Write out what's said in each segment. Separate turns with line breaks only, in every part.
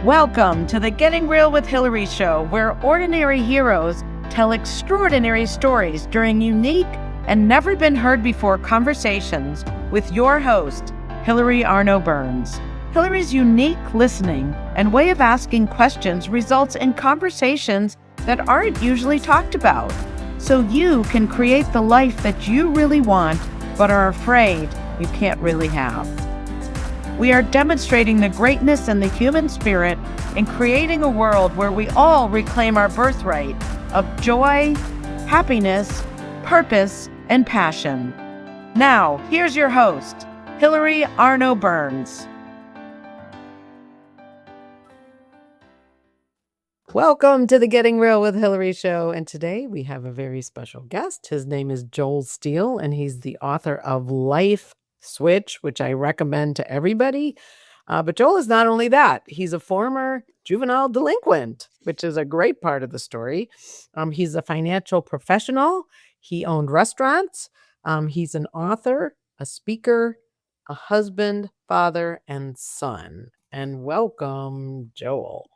Welcome to the Getting Real with Hilary show, where ordinary heroes tell extraordinary stories during unique and never been heard before conversations with your host, Hilary Arno Burns. Hilary's unique listening and way of asking questions results in conversations that aren't usually talked about, so you can create the life that you really want but are afraid you can't really have. We are demonstrating the greatness in the human spirit and creating a world where we all reclaim our birthright of joy, happiness, purpose, and passion. Now, here's your host, Hilary Arno Burns. Welcome to the Getting Real with Hilary show. And today we have a very special guest. His name is Joel Steele, and he's the author of Life Switch, which I recommend to everybody. But Joel is not only that, he's a former juvenile delinquent, which is a great part of the story. He's a financial professional. He owned restaurants. He's an author, a speaker, a husband, father, and son. And welcome, Joel.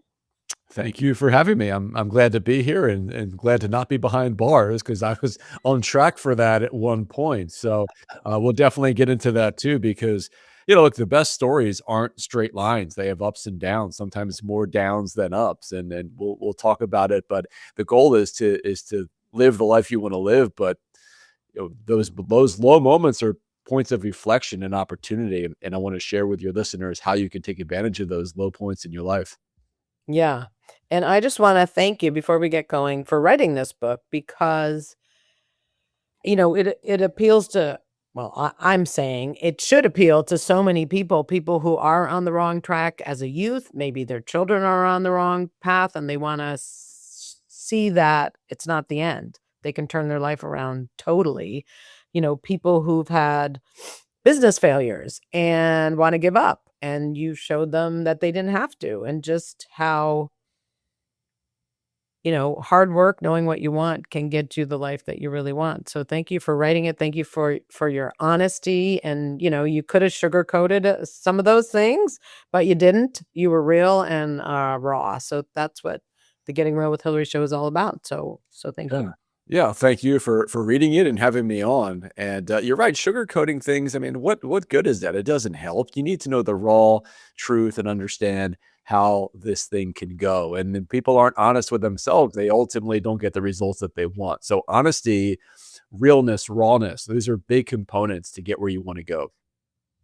Thank you for having me. I'm glad to be here and glad to not be behind bars, because I was on track for that at one point. So we'll definitely get into that too, because look, the best stories aren't straight lines. They have ups and downs, sometimes more downs than ups, and we'll talk about it. But the goal is to live the life you want to live. But those low moments are points of reflection and opportunity, and I want to share with your listeners how you can take advantage of those low points in your life.
Yeah. And I just want to thank you before we get going for writing this book, because, it appeals to, I'm saying it should appeal to so many people who are on the wrong track as a youth. Maybe their children are on the wrong path and they want to see that it's not the end. They can turn their life around totally. People who've had business failures and want to give up, and you showed them that they didn't have to, and just how hard work, knowing what you want, can get you the life that you really want. So thank you for writing it. Thank you for your honesty. And, you could have sugarcoated some of those things, but you didn't. You were real and raw. So that's what the Getting Real with Hilary show is all about. So thank you.
Yeah, thank you for reading it and having me on. And you're right, sugarcoating things. I mean, what good is that? It doesn't help. You need to know the raw truth and understand how this thing can go. And when people aren't honest with themselves, they ultimately don't get the results that they want. So honesty, realness, rawness, those are big components to get where you want to go.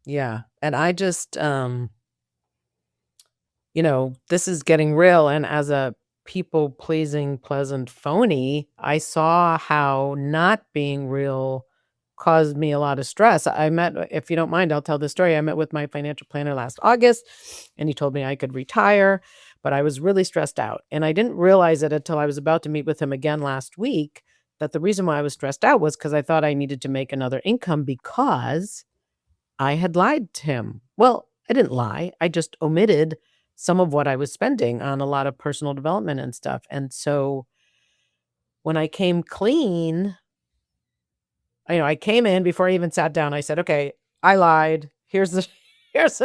Yeah. And I just, this is getting real. And as a people-pleasing, pleasant phony, I saw how not being real caused me a lot of stress. I met, if you don't mind, I'll tell the story. I met with my financial planner last August, and he told me I could retire, but I was really stressed out. And I didn't realize it until I was about to meet with him again last week, that the reason why I was stressed out was because I thought I needed to make another income because I had lied to him. Well, I didn't lie. I just omitted some of what I was spending on a lot of personal development and stuff. And so when I came clean, I came in before I even sat down. I said, okay, I lied. Here's the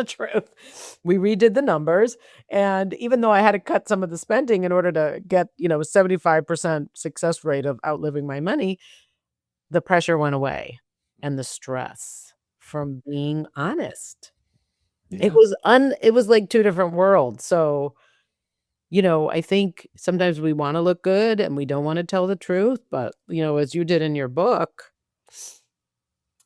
truth. We redid the numbers. And even though I had to cut some of the spending in order to get, a 75% success rate of outliving my money, the pressure went away and the stress from being honest. Yeah. It was like two different worlds. So, I think sometimes we want to look good and we don't want to tell the truth, but, as you did in your book,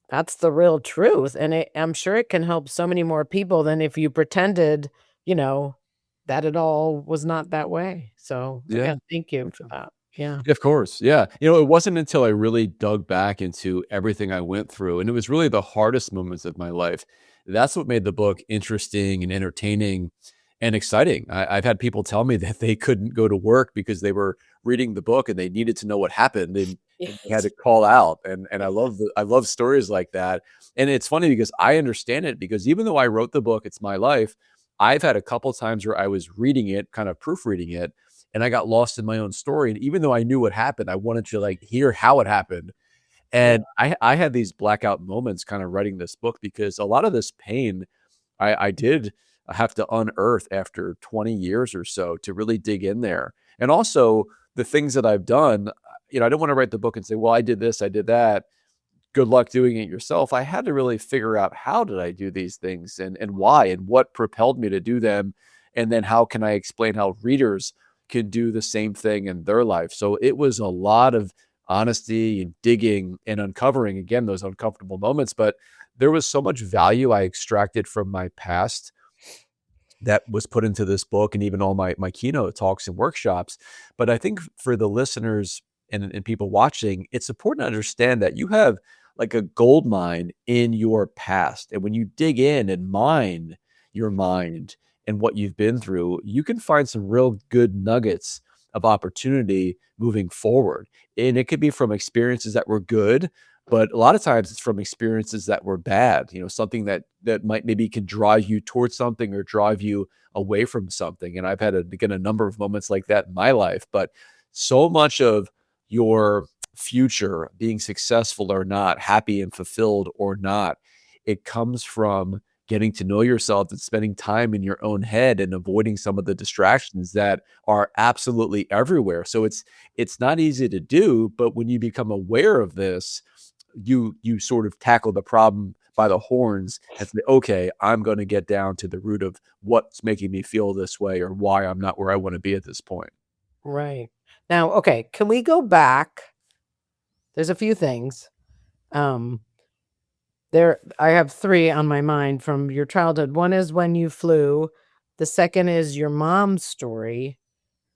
that's the real truth. And I'm sure it can help so many more people than if you pretended, that it all was not that way. So yeah, thank you for that. Yeah.
Of course. Yeah. It wasn't until I really dug back into everything I went through, and it was really the hardest moments of my life. That's what made the book interesting and entertaining and exciting. I've had people tell me that they couldn't go to work because they were reading the book and they needed to know what happened. They had to call out. And I love stories like that. And it's funny because I understand it, because even though I wrote the book, it's my life, I've had a couple times where I was reading it, kind of proofreading it, and I got lost in my own story. And even though I knew what happened, I wanted to hear how it happened. And I had these blackout moments kind of writing this book, because a lot of this pain I did have to unearth after 20 years or so to really dig in there. And also the things that I've done, I don't want to write the book and say, well, I did this, I did that. Good luck doing it yourself. I had to really figure out, how did I do these things, and why, and what propelled me to do them. And then how can I explain how readers can do the same thing in their life? So it was a lot of honesty and digging and uncovering, again, those uncomfortable moments. But there was so much value I extracted from my past that was put into this book, and even all my keynote talks and workshops. But I think for the listeners and people watching, it's important to understand that you have like a gold mine in your past. And when you dig in and mine your mind and what you've been through, you can find some real good nuggets of opportunity moving forward. And it could be from experiences that were good, but a lot of times it's from experiences that were bad, something that might maybe can drive you towards something or drive you away from something. And I've had again, a number of moments like that in my life. But so much of your future, being successful or not, happy and fulfilled or not, it comes from getting to know yourself and spending time in your own head and avoiding some of the distractions that are absolutely everywhere. So it's not easy to do, but when you become aware of this, you sort of tackle the problem by the horns and say, okay, I'm going to get down to the root of what's making me feel this way, or why I'm not where I want to be at this point.
Right. Now, okay, can we go back? There's a few things. I have 3 on my mind from your childhood. One is when you flew, the second is your mom's story,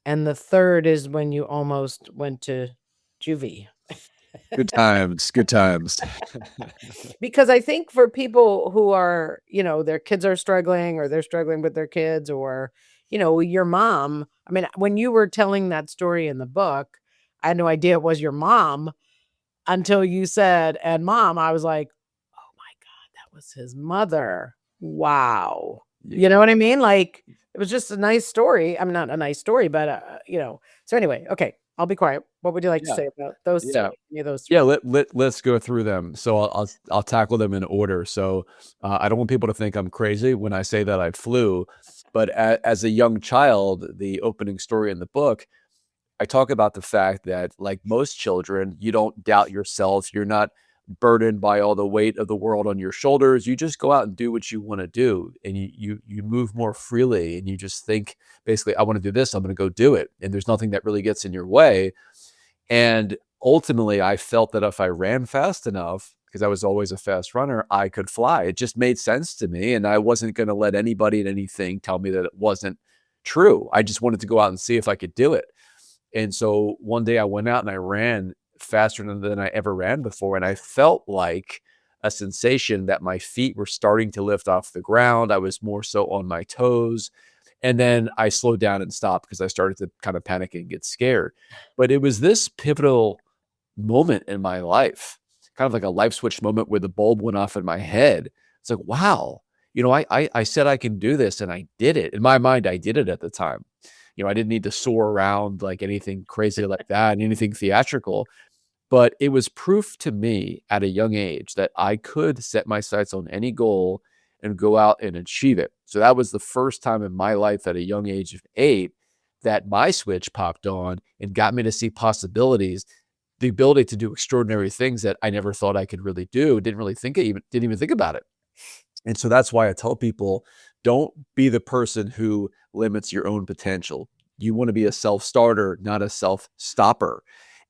and the third is when you almost went to juvie.
Good times, good times.
Because I think for people who are, their kids are struggling, or they're struggling with their kids, or, your mom, I mean, when you were telling that story in the book, I had no idea it was your mom until you said, "And mom," I was like, "Oh my God, that was his mother." Wow. You know what I mean? Like, it was just a nice story. I'm not a nice story, but, so anyway, okay, I'll be quiet. What would you like to
Yeah.
say about those 3?
Yeah.
Any of those 3?
Yeah, let's go through them. So I'll tackle them in order. So I don't want people to think I'm crazy when I say that I flew, but as a young child, the opening story in the book, I talk about the fact that, like most children, you don't doubt yourself. You're not burdened by all the weight of the world on your shoulders. You just go out and do what you want to do, and you move more freely, and you just think, basically, I want to do this, I'm going to go do it, and there's nothing that really gets in your way. And ultimately, I felt that if I ran fast enough, because I was always a fast runner, I could fly. It just made sense to me. And I wasn't going to let anybody and anything tell me that it wasn't true. I just wanted to go out and see if I could do it. And so one day I went out and I ran faster than I ever ran before. And I felt like a sensation that my feet were starting to lift off the ground. I was more so on my toes. And then I slowed down and stopped because I started to kind of panic and get scared. But it was this pivotal moment in my life, kind of like a life switch moment where the bulb went off in my head. It's like, wow, I said I can do this, and I did it. In my mind, I did it at the time. I didn't need to soar around like anything crazy like that and anything theatrical. But it was proof to me at a young age that I could set my sights on any goal and go out and achieve it. So that was the first time in my life at a young age of 8 that my switch popped on and got me to see possibilities, the ability to do extraordinary things that I never thought I could really do. Didn't even think about it. And so that's why I tell people, don't be the person who limits your own potential. You want to be a self-starter, not a self-stopper.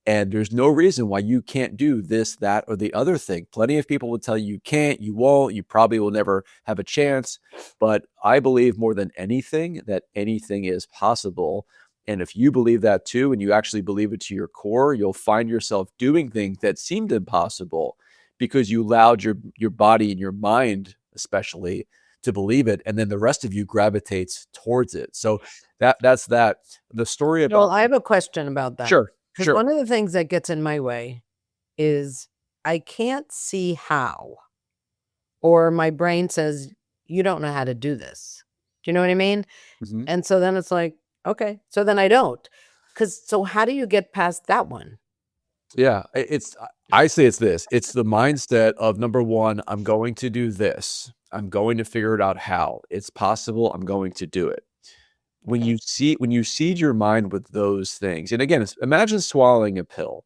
And there's no reason why you can't do this, that, or the other thing. Plenty of people will tell you can't, you won't, you probably will never have a chance. But I believe more than anything that anything is possible. And if you believe that too, and you actually believe it to your core, you'll find yourself doing things that seemed impossible because you allowed your body and your mind, especially, to believe it. And then the rest of you gravitates towards it. So that's that. The story about—
Well, I have a question about that.
Sure.
Because
Sure.
one of the things that gets in my way is I can't see how, or my brain says, you don't know how to do this. Do you know what I mean?
Mhm.
And so then it's like, okay, so then I don't. So how do you get past that one?
Yeah, I say it's this. It's the mindset of number one, I'm going to do this. I'm going to figure it out how. It's possible. I'm going to do it.
Okay.
When you seed your mind with those things, and again, imagine swallowing a pill.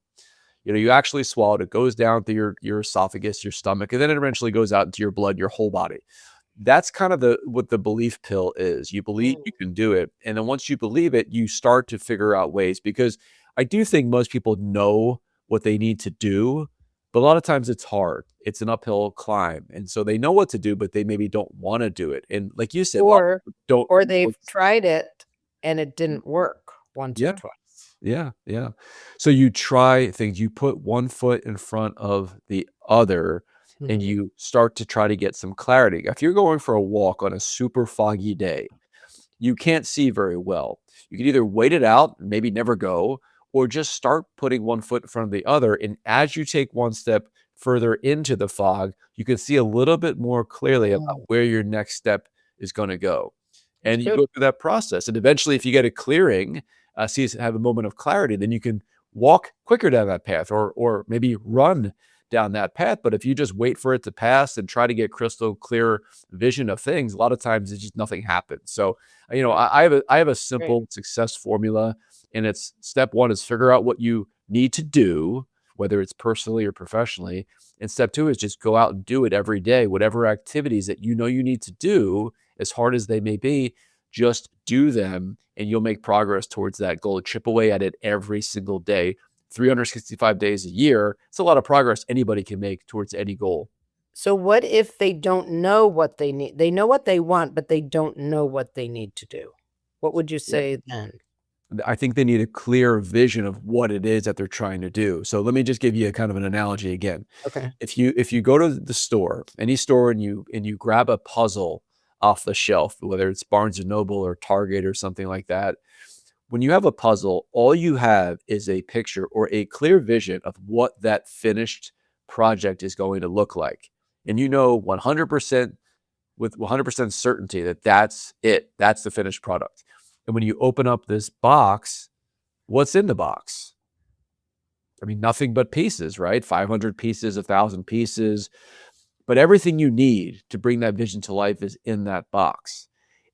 You know, you actually swallow it. It goes down through your esophagus, your stomach, and then it eventually goes out into your blood, your whole body. That's kind of the what the belief pill is. You believe
Mm.
you can do it, and then once you believe it, you start to figure out ways. Because I do think most people know what they need to do, but a lot of times it's hard. It's an uphill climb, and so they know what to do, but they maybe don't want to do it. And like you said, a lot
Or
of people don't.
or they've tried it and it
Mhm.
didn't work once or
Yeah.
twice.
Yeah, yeah. So you try things, you put one foot in front of the other, and
Mhm.
you start to try to get some clarity. If you're going for a walk on a super foggy day, you can't see very well. You can either wait it out, maybe never go, or just start putting one foot in front of the other. And as you take one step further into the fog, you can see a little bit more clearly about
Mm.
where your next step is going to go.
That's
And you
good.
go through that process. And eventually, if you get a clearing, have a moment of clarity, then you can walk quicker down that path or maybe run down that path. But if you just wait for it to pass and try to get crystal clear vision of things, a lot of times it's just nothing happens. So you know,
Right.
I have a
Great.
simple success formula, and it's step one is figure out what you need to do, whether it's personally or professionally. And step two is just go out and do it every day, whatever activities that you know you need to do, as hard as they may be, just do them and you'll make progress towards that goal. Chip away at it every single day, 365 days a year. It's a lot of progress anybody can make towards any goal.
So what if they don't know what they need? They know what they want, but they don't know what they need to do. What would you say then?
I think they need a clear vision of what it is that they're trying to do. So let me just give you a kind of an analogy again.
Okay.
If you go to the store, any store, and you grab a puzzle off the shelf, whether it's Barnes and Noble or Target or something like that, when you have a puzzle, all you have is a picture or a clear vision of what that finished project is going to look like. And you know 100% with 100% certainty that that's it. That's the finished product. And when you open up this box, what's in the box? I mean, nothing but pieces, right? 500 pieces, 1,000 pieces, but everything you need to bring that vision to life is in that box.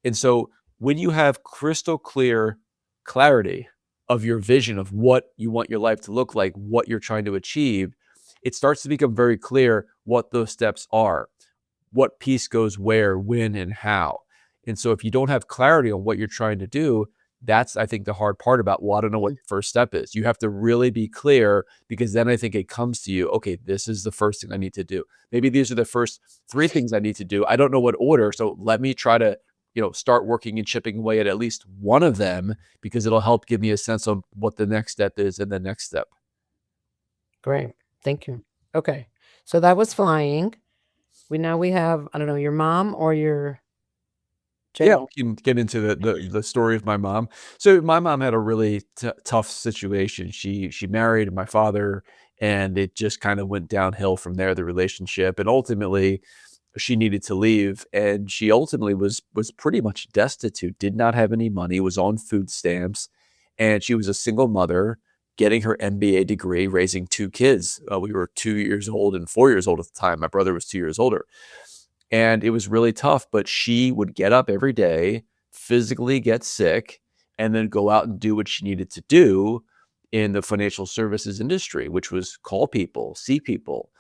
And so when you have crystal clear clarity of your vision of what you want your life to look like, what you're trying to achieve, it starts to become very clear what those steps are, what piece goes where, when, and how. And so if you don't have clarity on what you're trying to do, that's I think the hard part about, well, I don't know what
Mm.
the first step is. You have to really be clear because then I think it comes to you, okay, this is the first thing I need to do. Maybe these are the first three things I need to do. I don't know what order. So let me try to, start working and chipping away at least one of them because it'll help give me a sense of what the next step is and the next step.
Great. Thank you. Okay. So that was flying. We have, I don't know, your mom or your
Yeah,
Joel?
we can get into the story of my mom. So my mom had a really tough situation. She married my father, and it just kind of went downhill from there. The relationship, and ultimately, she needed to leave, and she ultimately was pretty much destitute. Did not have any money. Was on food stamps, and she was a single mother, getting her MBA degree, raising two kids. We were 2 years old and 4 years old at the time. My brother was 2 years older. And it was really tough, but she would get up every day, physically get sick, and then go out and do what she needed to do in the financial services industry, which was call people, see people,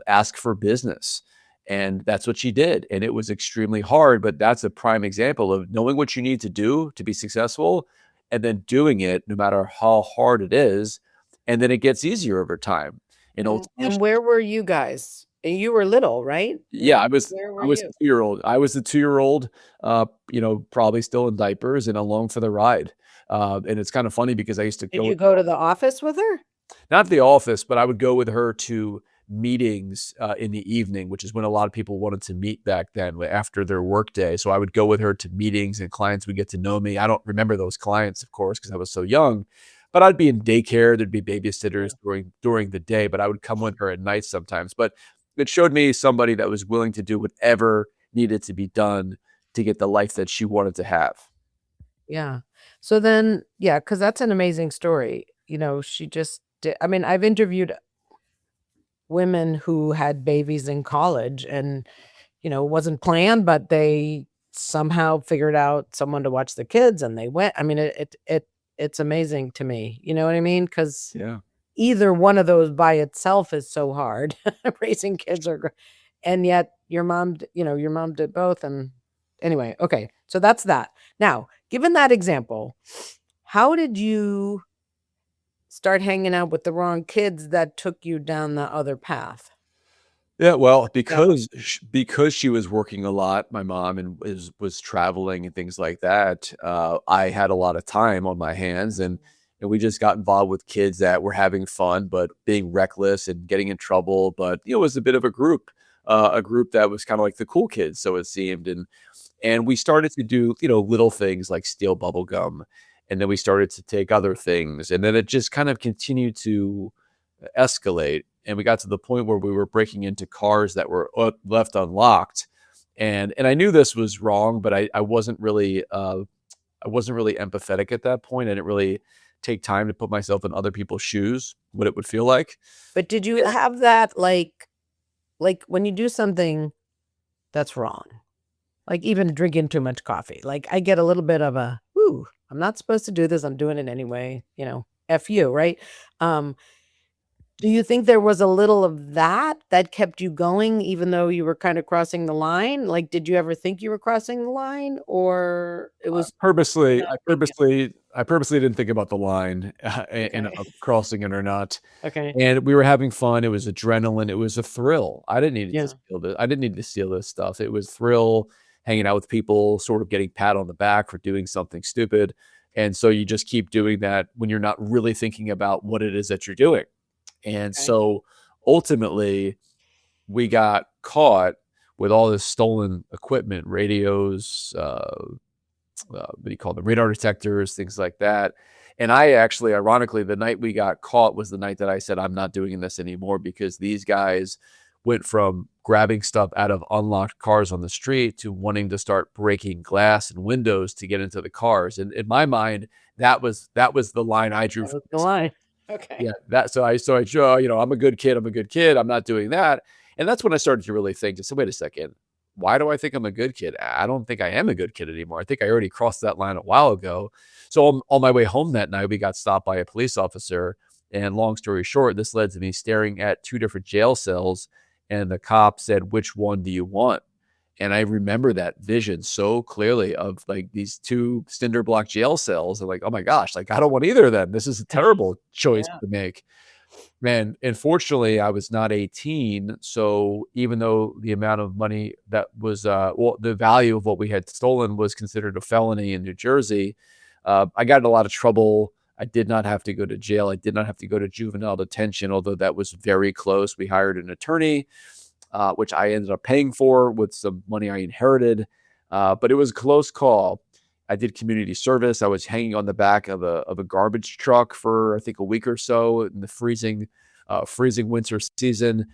ask for business. And that's what she did. And it was extremely hard, but that's a prime example of knowing what you need to do to be successful and then doing it no matter how hard it is. And then it gets easier over time. And ultimately,
And where were you guys? And you were little, right?
yeah,
Where were
I was a
you?
2-year-old. I was the 2-year-old, probably still in diapers and along for the ride. And it's kind of funny because I used to
Did
go
you go to the office with her?
not the office, but I would go with her to meetings, in the evening, which is when a lot of people wanted to meet back then after their workday. So I would go with her to meetings and clients would get to know me. I don't remember those clients, of course, because I was so young, but I'd be in daycare. There'd be
Yeah.
babysitters during the day, but I would come with her at night sometimes. But it showed me somebody that was willing to do whatever needed to be done to get the life that she wanted to have.
Yeah. So then, yeah, because that's an amazing story. She just I mean, I've interviewed women who had babies in college and, it wasn't planned, but they somehow figured out someone to watch the kids and they went. I mean, it's amazing to me. You know what I mean? Because
Yeah.
either one of those by itself is so hard. Raising kids and yet your mom did both. And anyway, okay. So that's that. Now, given that example, how did you start hanging out with the wrong kids that took you down the other path?
Yeah, well,
Example.
because she was working a lot, my mom, and was traveling and things like that, I had a lot of time on my hands, and we just got involved with kids that were having fun, but being reckless and getting in trouble. But it was a bit of a group that was kind of like the cool kids, so it seemed. And we started to do little things like steal bubble gum, and then we started to take other things, and then it just kind of continued to escalate. And we got to the point where we were breaking into cars that were left unlocked. And I knew this was wrong, but I wasn't really empathetic at that point. I didn't really take time to put myself in other people's shoes, what it would feel like.
But did you have that like when you do something that's wrong, like even drinking too much coffee, like I get a little bit of a, ooh, I'm not supposed to do this. I'm doing it anyway, F you, right? Um, do you think there was a little of that kept you going even though you were kind of crossing the line? Like, did you ever think you were crossing the line or it was
Purposely,
not
I
big deal?
purposely didn't think about the line and
Okay.
of crossing it or not.
Okay.
And we were having fun. It was adrenaline. It was a thrill.
Yeah.
I didn't need to steal this stuff. It was thrill, hanging out with people, sort of getting pat on the back for doing something stupid. And so you just keep doing that when you're not really thinking about what it is that you're doing. And
Okay.
so ultimately, we got caught with all this stolen equipment, radios, what do you call them, radar detectors, things like that. And I actually, ironically, the night we got caught was the night that I said, I'm not doing this anymore, because these guys went from grabbing stuff out of unlocked cars on the street to wanting to start breaking glass and windows to get into the cars. And in my mind, that was the line I drew
That
from
was the
this.
line. Okay.
Yeah, so I draw, I'm a good kid. I'm a good kid. I'm not doing that. And that's when I started to really think, just wait a second. Why do I think I'm a good kid? I don't think I am a good kid anymore. I think I already crossed that line a while ago. So on my way home that night, we got stopped by a police officer. And long story short, this led to me staring at two different jail cells. And the cop said, "Which one do you want?" And I remember that vision so clearly of like these two cinder block jail cells. And like, oh my gosh, like I don't want either of them. This is a terrible choice
Yeah.
to make. Man, unfortunately, I was not 18. So even though the amount of money that was, the value of what we had stolen was considered a felony in New Jersey, I got in a lot of trouble. I did not have to go to jail. I did not have to go to juvenile detention, although that was very close. We hired an attorney, which I ended up paying for with some money I inherited. But it was a close call. I did community service. I was hanging on the back of a garbage truck for I think a week or so in the freezing winter season,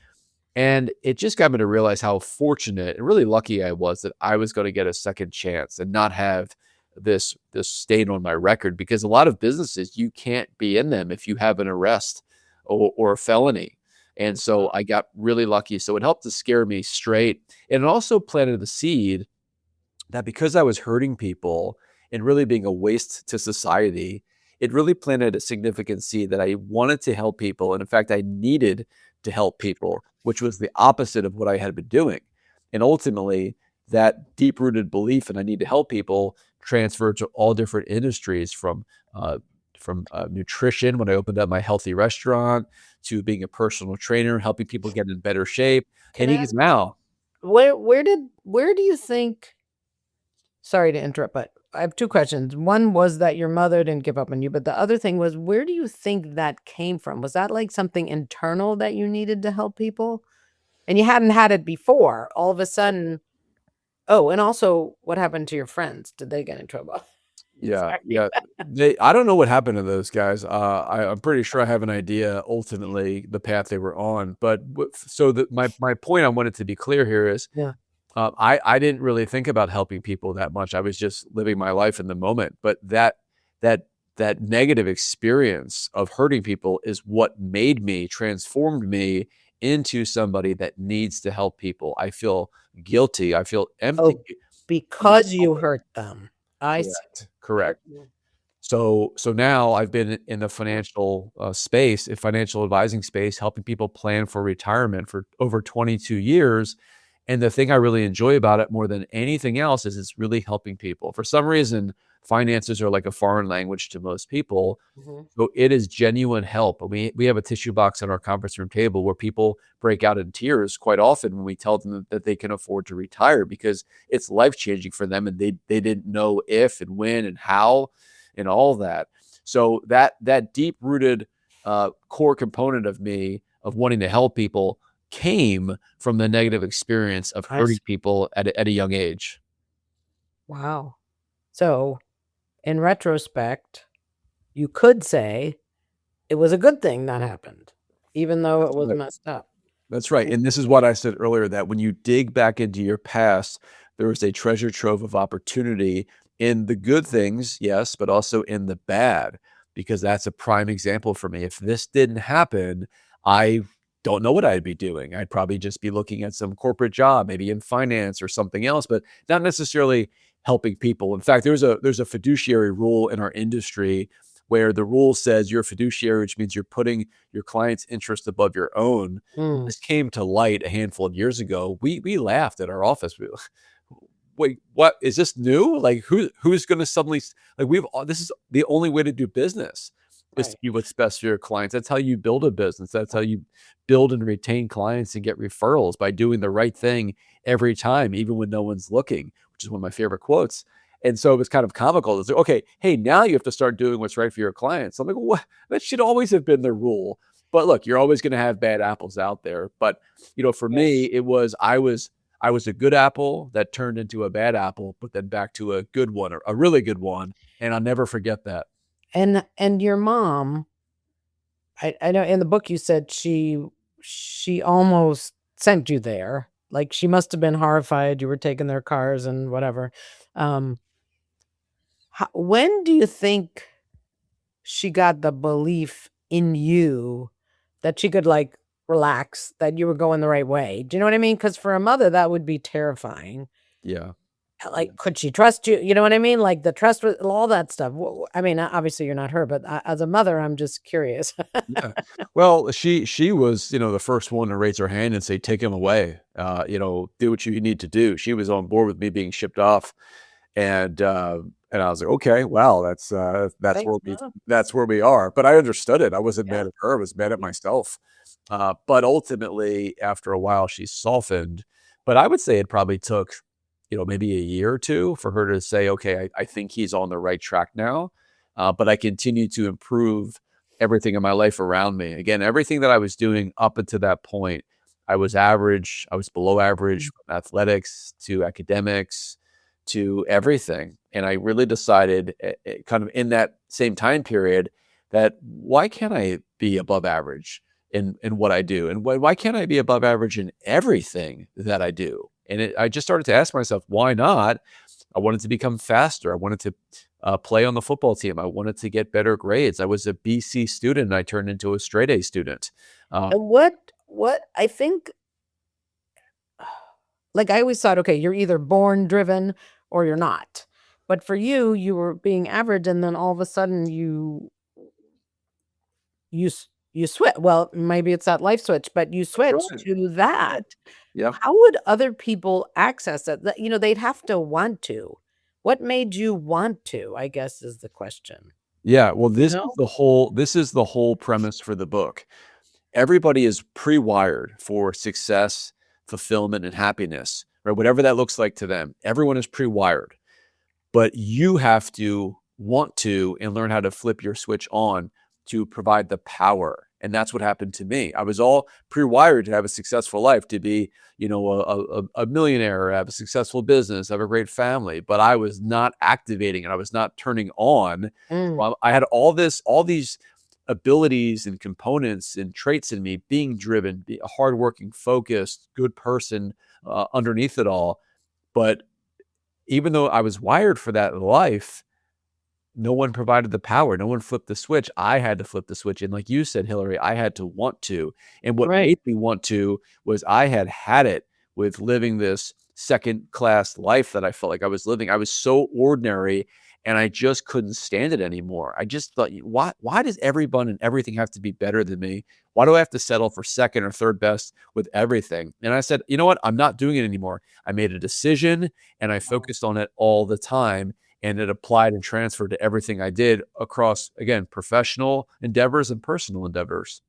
and it just got me to realize how fortunate and really lucky I was that I was going to get a second chance and not have this stain on my record. Because a lot of businesses, you can't be in them if you have an arrest or a felony. And so I got really lucky. So it helped to scare me straight, and it also planted the seed that because I was hurting people and really being a waste to society, it really planted a significant seed that I wanted to help people. And in fact, I needed to help people, which was the opposite of what I had been doing. And ultimately, that deep rooted belief and I need to help people transferred to all different industries from nutrition when I opened up my healthy restaurant to being a personal trainer, helping people get in better shape.
Can
And
I
even
ask
now,
where do you think, sorry to interrupt, but I have two questions. One was that your mother didn't give up on you, but the other thing was, where do you think that came from? Was that like something internal that you needed to help people? And you hadn't had it before. All of a sudden, oh, and also what happened to your friends? Did they get in trouble?
yeah,
Sorry.
yeah. I don't know what happened to those guys. I'm pretty sure I have an idea ultimately the path they were on. But so my point I wanted to be clear here is
Yeah.
I didn't really think about helping people that much. I was just living my life in the moment. But that that negative experience of hurting people is what made me, transformed me into somebody that needs to help people. I feel guilty. I feel empty.
Oh, because you hurt them. I see.
Correct. Correct.
Mhm.
So now I've been in the financial space, a financial advising space, helping people plan for retirement for over 22 years. And the thing I really enjoy about it more than anything else is it's really helping people. For some reason, finances are like a foreign language to most people.
Mhm.
So it is genuine help. We have a tissue box on our conference room table where people break out in tears quite often when we tell them that they can afford to retire because it's life changing for them and they didn't know if and when and how and all that. So that deep rooted core component of me of wanting to help people came from the negative experience of
I
hurting
see.
people at a young age.
Wow. So, in retrospect, you could say it was a good thing that happened, even though it
That's
was
right.
messed up.
That's right. And this is what I said earlier, that when you dig back into your past, there is a treasure trove of opportunity in the good things, yes, but also in the bad, because that's a prime example for me. If this didn't happen, I don't know what I'd be doing. I'd probably just be looking at some corporate job, maybe in finance or something else, but not necessarily helping people. In fact, there's a fiduciary rule in our industry where the rule says you're a fiduciary, which means you're putting your client's interest above your own.
Mm,
This came to light a handful of years ago. We laughed at our office. Wait, what is this new? Like who's going to suddenly like this is the only way to do business is to
right.
do what's best for your clients. That's how you build a business. That's how you build and retain clients and get referrals, by doing the right thing every time, even when no one's looking, which is one of my favorite quotes. And so it was kind of comical. It's like, okay, hey, now you have to start doing what's right for your clients. I'm like, what? That should always have been the rule. But look, you're always going to have bad apples out there. But for me,
Yes.
I was a good apple that turned into a bad apple, but then back to a good one, or a really good one. And I'll never forget that.
And your mom, I know in the book you said she almost sent you there. Like, she must have been horrified you were taking their cars and whatever. Um, when do you think she got the belief in you that she could, like, relax, that you were going the right way? Do you know what I mean? Because for a mother, that would be terrifying.
Yeah. Yeah.
Like, could she trust you? You know what I mean? Like, the trust with all that stuff. I mean, obviously, you're not her, but as a mother, I'm just curious.
Yeah. Well, she was, the first one to raise her hand and say, take him away. Do what you need to do. She was on board with me being shipped off. And I was like, okay, wow, that's
Thanks,
where we
mom.
that's where we are. But I understood it. I wasn't
Yeah.
mad at her. I was mad at myself. But ultimately, after a while, she softened. But I would say it probably took, maybe a year or two for her to say, okay, I think he's on the right track now. But I continued to improve everything in my life around me. Again, everything that I was doing up until that point, I was average. I was below average from athletics to academics to everything. And I really decided, kind of in that same time period, that why can't I be above average in what I do? And why can't I be above average in everything that I do? And I just started to ask myself, why not? I wanted to become faster. I wanted to play on the football team. I wanted to get better grades. I was a BC student and I turned into a straight A student.
And what I think, like, I always thought, okay, you're either born driven or you're not. But for you, you were being average, and then all of a sudden you switch. Well, maybe it's that life switch, but you
That's
switch
right.
to
Yeah.
that.
Yeah.
How would other people access it? They'd have to want to. What made you want to, I guess, is the question.
Yeah. Well,
You know?
this is the whole premise for the book. Everybody is pre-wired for success, fulfillment, and happiness, right? Whatever that looks like to them. Everyone is pre-wired. But you have to want to and learn how to flip your switch on to provide the power. And that's what happened to me. I was all pre-wired to have a successful life, to be, a millionaire, have a successful business, have a great family, but I was not activating and I was not turning on.
Mm,
I had all these abilities and components and traits in me, being driven, be a hardworking, focused, good person underneath it all. But even though I was wired for that life, no one provided the power. No one flipped the switch. I had to flip the switch. And like you said, Hilary, I had to want to. And what
Right.
made me want to was I had it with living this second class life that I felt like I was living. I was so ordinary and I just couldn't stand it anymore. I just thought, why does everyone and everything have to be better than me? Why do I have to settle for second or third best with everything? And I said, you know what? I'm not doing it anymore. I made a decision and I focused on it all the time. And it applied and transferred to everything I did across, again, professional endeavors and personal endeavors.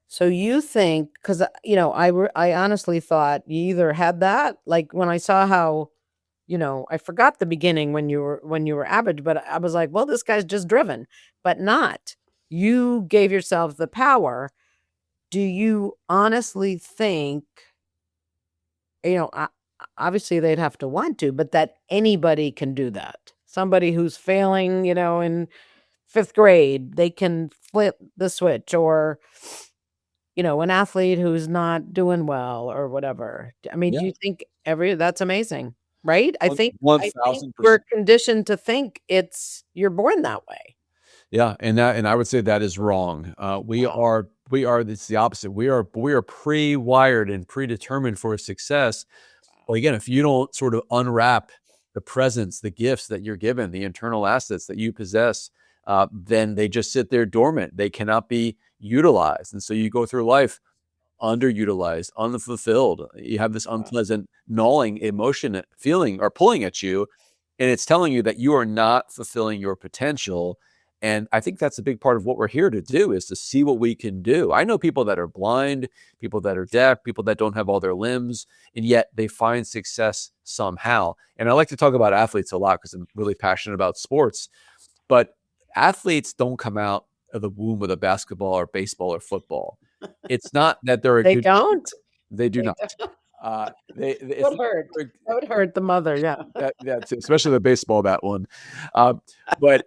So you think, because I honestly thought you either had that, like when I saw how, I forgot the beginning when you were average, but I was like, well, this guy's just driven, but not. You gave yourself the power. Do you honestly think, you know, o- obviously they'd have to want to, but that anybody can do that? Somebody who's failing, in fifth grade, they can flip the switch, or an athlete who's not doing well or whatever. I mean, do
Yeah,
you think that's amazing, right? I
one
think
one
I think
thousand
we're
percent.
conditioned to think you're born that way.
Yeah, and I would say that is wrong. We are it's the opposite. We are pre-wired and predetermined for success. Well, again, if you don't sort of unwrap the presence, the gifts that you're given, the internal assets that you possess, then they just sit there dormant. They cannot be utilized, and so you go through life underutilized, unfulfilled. You have this
Wow.
unpleasant gnawing emotion, feeling, or pulling at you, and it's telling you that you are not fulfilling your potential. And I think that's a big part of what we're here to do, is to see what we can do. I know people that are blind, people that are deaf, people that don't have all their limbs, and yet they find success somehow. And I like to talk about athletes a lot because I'm really passionate about sports. But athletes don't come out of the womb with a basketball or baseball or football. It's not that they're a
They
good
don't.
they do
They
not.
don't.
It's
Would
not
hurt.
that
That would hurt the mother. Yeah.
that's especially the baseball bat one. But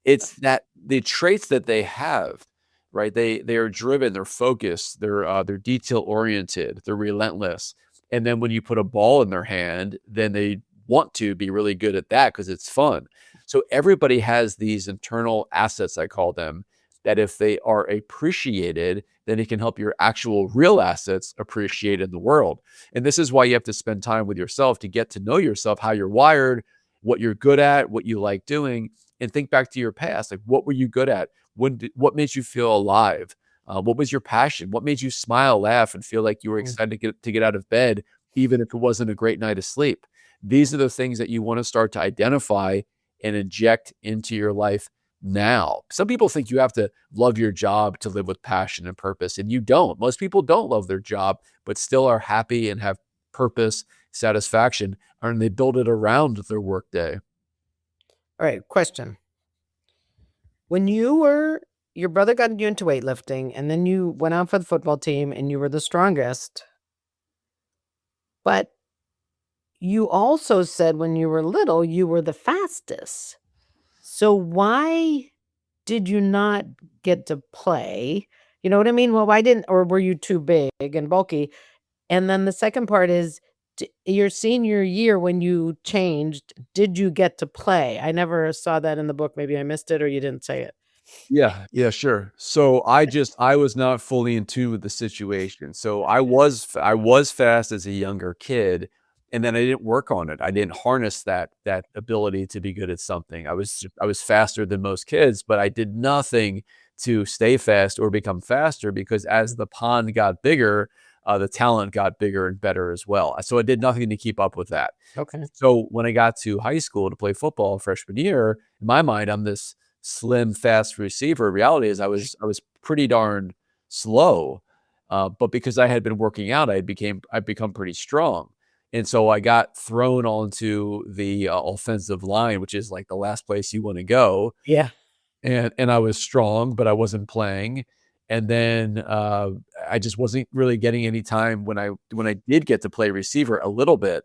it's that the traits that they have, right? They are driven, they're focused, they're detail oriented, they're relentless. And then when you put a ball in their hand, then they want to be really good at that because it's fun. So everybody has these internal assets, I call them, that if they are appreciated, then it can help your actual real assets appreciate in the world. And this is why you have to spend time with yourself to get to know yourself, how you're wired, what you're good at, what you like doing, and think back to your past. Like, what were you good at? What made you feel alive? What was your passion? What made you smile, laugh, and feel like you were
Mm.
excited to get out of bed, even if it wasn't a great night of sleep? These are the things that you want to start to identify and inject into your life now. Some people think you have to love your job to live with passion and purpose, and you don't. Most people don't love their job, but still are happy and have purpose, satisfaction, and they build it around their workday.
All right. Question. When your brother got you into weightlifting, and then you went out for the football team and you were the strongest, but you also said when you were little, you were the fastest. So why did you not get to play? You know what I mean? Well, why didn't, or were you too big and bulky? And then the second part is, your senior year when you changed, did you get to play? I never saw that in the book. Maybe I missed it or you didn't say it.
Yeah, yeah, sure. So I was not fully in tune with the situation. So I was fast as a younger kid, and then I didn't work on it. I didn't harness that ability to be good at something. I was faster than most kids, but I did nothing to stay fast or become faster because as the pond got bigger, the talent got bigger and better as well. So I did nothing to keep up with that.
Okay.
So when I got to high school to play football freshman year, in my mind, I'm this slim, fast receiver. Reality is I was pretty darn slow, but because I had been working out, I'd become pretty strong, and so I got thrown onto the offensive line, which is like the last place you want to go.
Yeah.
And I was strong, but I wasn't playing. And then I just wasn't really getting any time when I did get to play receiver a little bit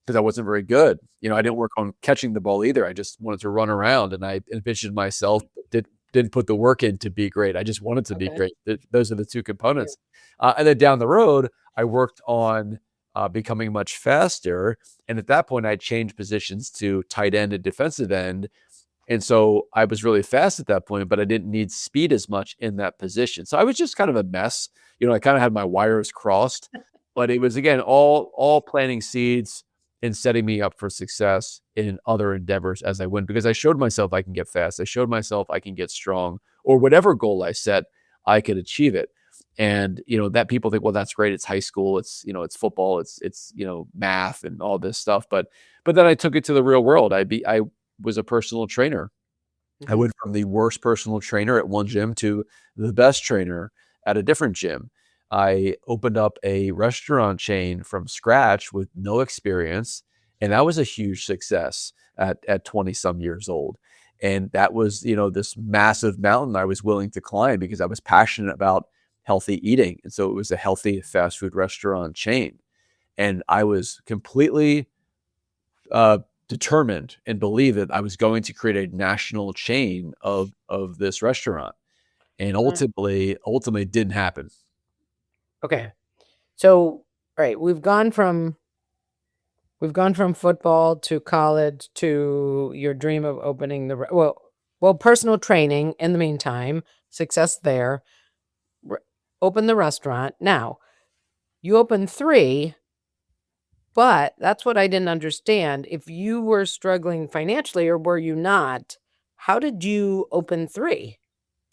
because I wasn't very good. I didn't work on catching the ball either. I just wanted to run around, and I envisioned myself, didn't put the work in to be great. I just wanted to be
Okay.
great. Those are the two
Yeah.
components. And then down the road, I worked on becoming much faster. And at that point, I changed positions to tight end and defensive end. And so I was really fast at that point, but I didn't need speed as much in that position. So I was just kind of a mess. I kind of had my wires crossed, but it was, again, all planting seeds and setting me up for success in other endeavors as I went, because I showed myself I can get fast. I showed myself I can get strong, or whatever goal I set, I could achieve it. And, that people think, well, that's great. It's high school. It's football. It's math and all this stuff. But then I took it to the real world. I was a personal trainer. I
Mhm.
went from the worst personal trainer at one gym to the best trainer at a different gym. I opened up a restaurant chain from scratch with no experience, and that was a huge success at 20 some years old. And that was, this massive mountain I was willing to climb because I was passionate about healthy eating. And so it was a healthy fast food restaurant chain. And I was completely uh, determined and believed that I was going to create a national chain of this restaurant. And
Mm.
ultimately it didn't happen.
Okay. So, all right, we've gone from football to college to your dream of opening personal training in the meantime, success there, open the restaurant. Now, you opened 3, but that's what I didn't understand. If you were struggling financially, or were you not, how did you open 3?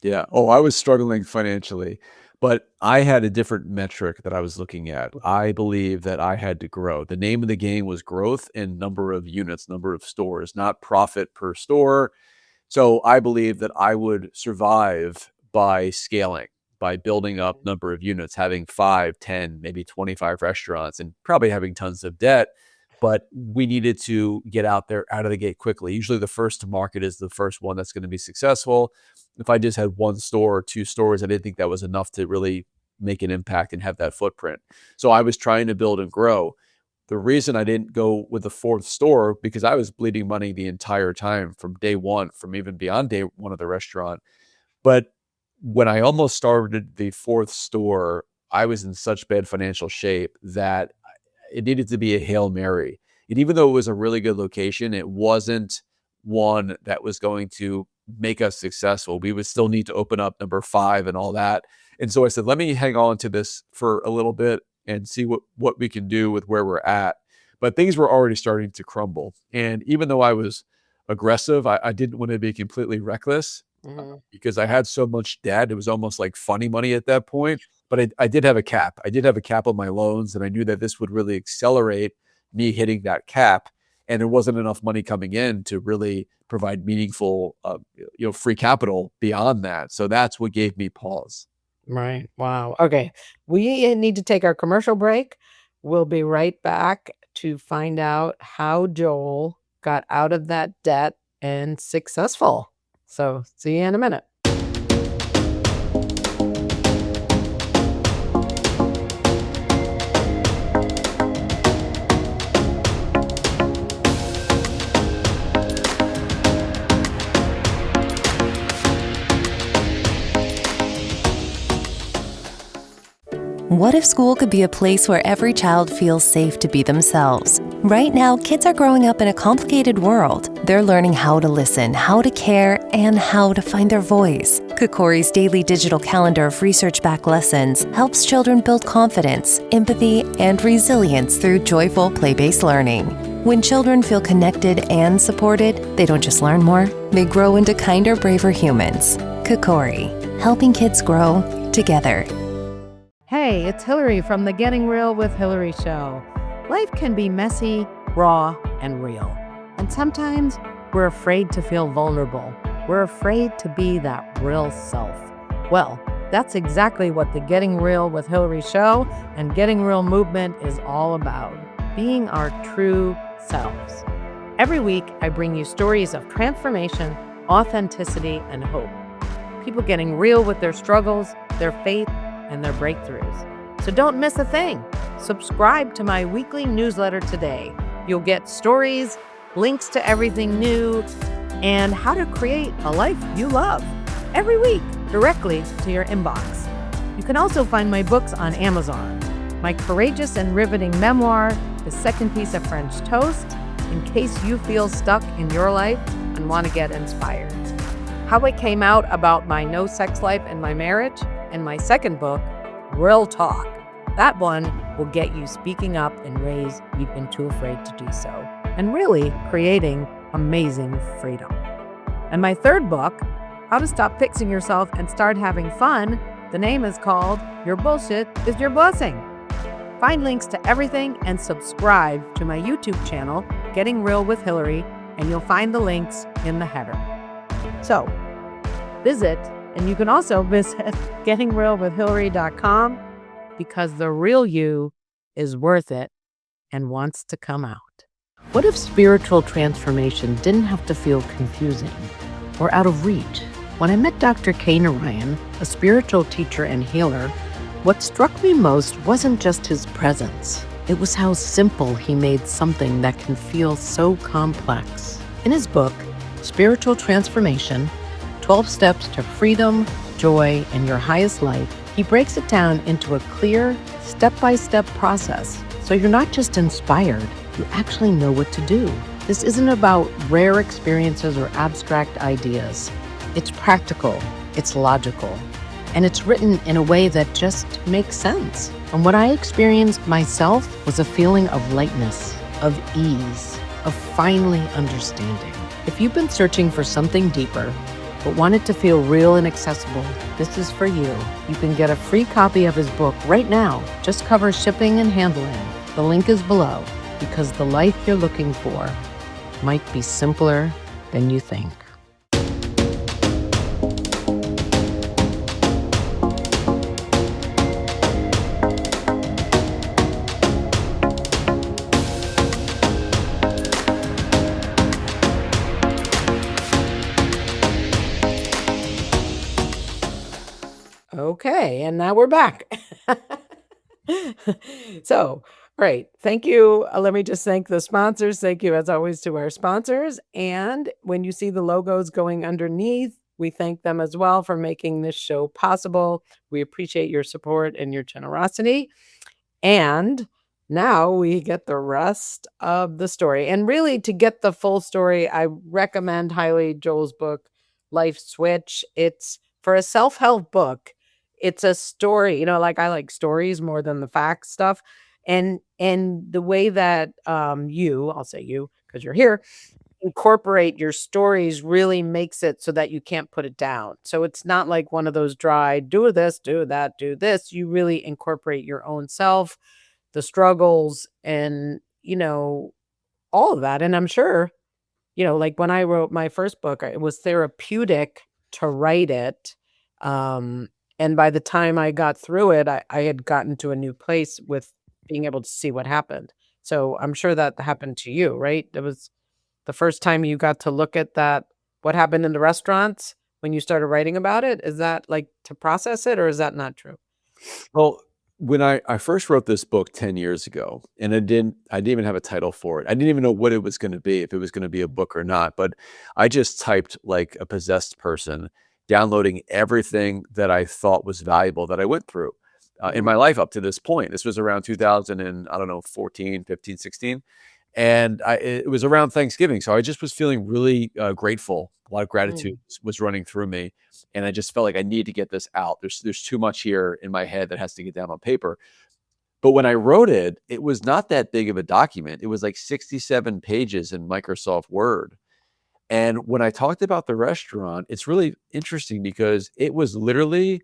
Yeah. Oh, I was struggling financially, but I had a different metric that I was looking at. I believe that I had to grow. The name of the game was growth in number of units, number of stores, not profit per store. So I believe that I would survive by scaling, by building up number of units, having 5, 10, maybe 25 restaurants, and probably having tons of debt. But we needed to get out there out of the gate quickly. Usually the first to market is the first one that's going to be successful. If I just had 1 store or 2 stores, I didn't think that was enough to really make an impact and have that footprint. So I was trying to build and grow. The reason I didn't go with the 4th store, because I was bleeding money the entire time from day one, from even beyond day one of the restaurant. But when I almost started the 4th store, I was in such bad financial shape that it needed to be a Hail Mary. And even though it was a really good location, it wasn't one that was going to make us successful. We would still need to open up number 5 and all that. And so I said, let me hang on to this for a little bit and see what we can do with where we're at. But things were already starting to crumble. And even though I was aggressive, I didn't want to be completely reckless
Mhm.
because I had so much debt. It was almost like funny money at that point. But I did have a cap. I did have a cap on my loans, and I knew that this would really accelerate me hitting that cap. And there wasn't enough money coming in to really provide meaningful, free capital beyond that. So that's what gave me pause.
Right. Wow. Okay. We need to take our commercial break. We'll be right back to find out how Joel got out of that debt and successful. So, see you in a minute.
What if school could be a place where every child feels safe to be themselves? Right now, kids are growing up in a complicated world. They're learning how to listen, how to care, and how to find their voice. Kokori's daily digital calendar of research-backed lessons helps children build confidence, empathy, and resilience through joyful play-based learning. When children feel connected and supported, they don't just learn more, they grow into kinder, braver humans. Kokori, helping kids grow together.
Hey, it's Hilary from the Getting Real with Hilary show. Life can be messy, raw, and real. And sometimes we're afraid to feel vulnerable. We're afraid to be that real self. Well, that's exactly what the Getting Real with Hilary show and Getting Real movement is all about. Being our true selves. Every week, I bring you stories of transformation, authenticity, and hope. People getting real with their struggles, their faith, and their breakthroughs. So don't miss a thing. Subscribe to my weekly newsletter today. You'll get stories, links to everything new, and how to create a life you love every week directly to your inbox. You can also find my books on Amazon. My courageous and riveting memoir, The Second Piece of French Toast. In case you feel stuck in your life, and want to get inspired. How I came out about my no sex life and my marriage, and my second book, Real Talk. That one will get you speaking up in ways you've been too afraid to do so, and really creating amazing freedom. And my third book, How to Stop Fixing Yourself and Start Having Fun, the name is called Your Bullshit is Your Blessing. Find links to everything and subscribe to my YouTube channel, Getting Real with Hilary, and you'll find the links in the header. So visit, and you can also visit gettingrealwithhilary.com, because the real you is worth it and wants to come out. What if spiritual transformation didn't have to feel confusing or out of reach? When I met Dr. Kay Narayan, a spiritual teacher and healer, what struck me most wasn't just his presence. It was how simple he made something that can feel so complex. In his book, Spiritual Transformation, 12 Steps to Freedom, Joy, and Your Highest Life, he breaks it down into a clear, step-by-step process, so you're not just inspired, you actually know what to do. This isn't about rare experiences or abstract ideas. It's practical, it's logical, and it's written in a way that just makes sense. And what I experienced myself was a feeling of lightness, of ease, of finally understanding. If you've been searching for something deeper, but want it to feel real and accessible, this is for you. You can get a free copy of his book right now. Just cover shipping and handling. The link is below, because the life you're looking for might be simpler than you think. Okay, and now we're back. So, great. Thank you. Let me just thank the sponsors. Thank you, as always, to our sponsors. And when you see the logos going underneath, we thank them as well for making this show possible. We appreciate your support and your generosity. And now we get the rest of the story. And really, to get the full story, I recommend highly Joel's book, Life Switch. It's for a self-help book. It's a story, like I like stories more than the fact stuff. And the way that I'll say you because you're here, incorporate your stories really makes it so that you can't put it down. So it's not like one of those dry, do this, do that, do this. You really incorporate your own self, the struggles, and, all of that. And I'm sure, like when I wrote my first book, it was therapeutic to write it. And by the time I got through it, I had gotten to a new place with being able to see what happened. So I'm sure that happened to you, right? It was the first time you got to look at that, what happened in the restaurants when you started writing about it. Is that like to process it, or is that not true?
Well, when I first wrote this book 10 years ago, and I didn't even have a title for it. I didn't even know what it was going to be, if it was going to be a book or not. But I just typed like a possessed person, downloading everything that I thought was valuable that I went through in my life up to this point. This was around 2000 and 14, 15, 16. And it was around Thanksgiving. So I just was feeling really grateful. A lot of gratitude was running through me. And I just felt like I need to get this out. There's too much here in my head that has to get down on paper. But when I wrote it, it was not that big of a document. It was like 67 pages in Microsoft Word. And when I talked about the restaurant, it's really interesting because it was literally